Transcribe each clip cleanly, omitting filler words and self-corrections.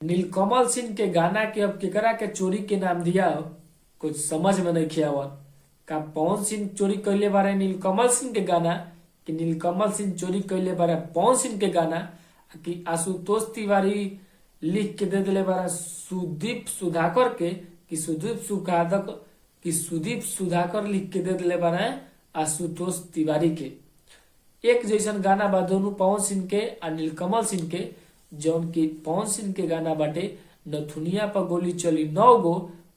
नीलकमल सिंह के गाना के अब केकरा के चोरी के नाम दिया कुछ समझ में नहीं आवत। का पवन सिंह चोरी कैले बारे नीलकमल सिंह के गाना, कि नीलकमल सिंह चोरी कैले बारे पवन सिंह के गाना, कि आशुतोष तिवारी लिख के दे दिले बारे सुदीप सुधाकर के, कि सुदीप सुधाकर लिख के दे दिले बारे आशुतोष तिवारी के। एक जैसन गाना बा दोनों पवन सिंह के और नीलकमल सिंह के, जौन की पवन सिंह के गाना बाटे नथुनिया पर गोली चली 9 गो,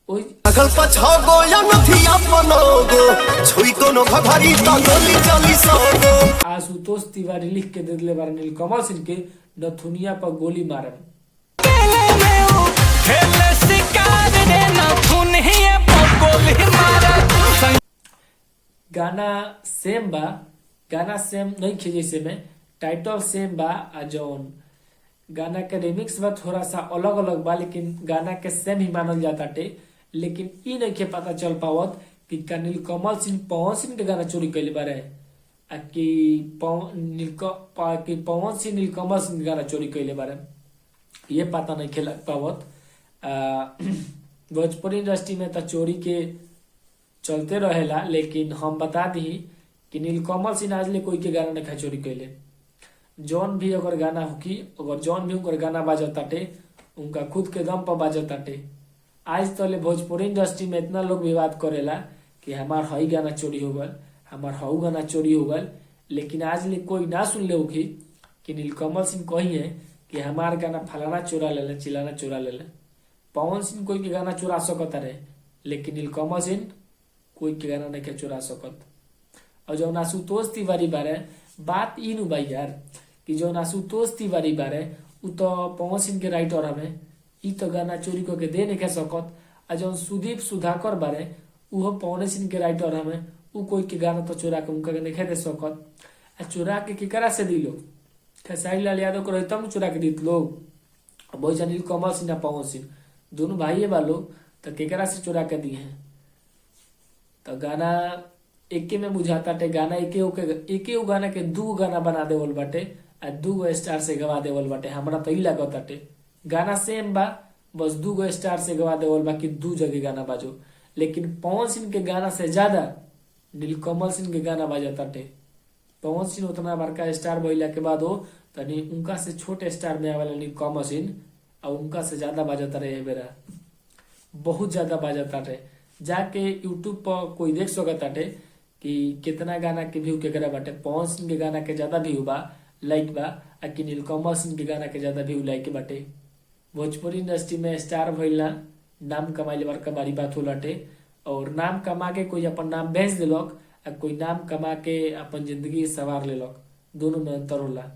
अगल पछाओ गो या नथिया पनोगो छुई कोनो घघरी त गोली चली 100 गो। आशुतोष तिवारी लिख के दे दिले बारे नीलकमल सिंह के नथुनिया पर गोली मारम। गाना सेम बा, गाना सेम नहीं खे जैसे में टाइटल सेम बा, आ जौन गाना के रिमिक्स बा थोड़ा सा अलग अलग बा, लेकिन गाना के सेम ही मानल जाता टे। लेकिन ई नहीं के पता चल पावत कि का नीलकमल सिंह पवन सिंह के गाना चोरी कैले बारे, कि पवन सिंह नीलकमल सिंह के गाना चोरी कैले बारे, ये पता नहीं खेल पावत। भोजपुरी इंडस्ट्री में तो चोरी के चलते रहेला, लेकिन हम बता दी कि नीलकमल सिंह आज ले कोई के गाना नहीं चोरी कैले। जौन भी अगर गाना होकी, अगर जौन भी उनकर गाना बाजताटे उनका खुद के दम पर बाजताटे। आज तले भोजपुरी इंडस्ट्री में इतना लोग विवाद करेला कि हमार हई गाना चोरी हो गल, हमार हऊ गाना चोरी हो गल, लेकिन आज ले कोई ना सुन ले होगी कि नीलकमल सिंह कही है कि हमार गाना फलाना चोरा ले, चिलाना चोरा ले। पवन सिंह कोई के गाना चुरा सकता रहे, लेकिन नीलकमल सिंह कोई के गाना नहीं चुरा सकत। और जो आशुतोष तिवारी बारे बात ई नु भाई यार, कि जो आशुतोष तिवारी बारे उ तो पवन सिंह के राइटर हमें, ई तो गाना चोरी करके दे नहीं सकत। और जो सुदीप सुधाकर बारे उहो पवन सिंह के राइटर हमें, उ कोई के गाना तो चुरा के उनका नहीं दे सकत। आ चुरा के केकरा से दी लोग, खेसारी लाल यादव को रहता हूँ चुरा के दी लोग। वही नीलकमल सिंह पवन सिंह दोनों भाई बा लोग, तो केकरा से चुरा के दिए हैं। तो गाना एके में बुझाता टे, गाना एके गाना के 2 गाना बना देवल बाटे आ 2 स्टार से गवा देवल बाटे। हमरा तो ई लागत टे गाना सेम बा, बस 2 स्टार से गवा देवल बा कि 2 जगह गाना बाजो। लेकिन पवन सिंह के गाना से ज्यादा नीलकमल सिंह के गाना बाजता टे। पवन सिंह उतना बड़का स्टार भइला के बाद हो तनी उनका से छोटे स्टार में आवेला नीलकमल सिंह, और उनका से ज्यादा बाजता रहे बेरा, बहुत ज्यादा बाजता टे। जाके यूट्यूब पर कोई देख सकता टे कि कितना गाना के व्यू केकरा बाटे। पवन सिंह के गाना के ज्यादा व्यू बा, लाइक बा, आ कि नीलकमल सिंह के गाना के ज्यादा व्यू लाइक बाटे। भोजपुरी इंडस्ट्री में स्टार भइला नाम कमाइले बड़का बड़ी बात होलाटे। और नाम कमा के कोई अपन नाम बेच दिलक, आ कोई नाम कमा के अपन जिंदगी सवार लेलक, दोनों में अंतर होला।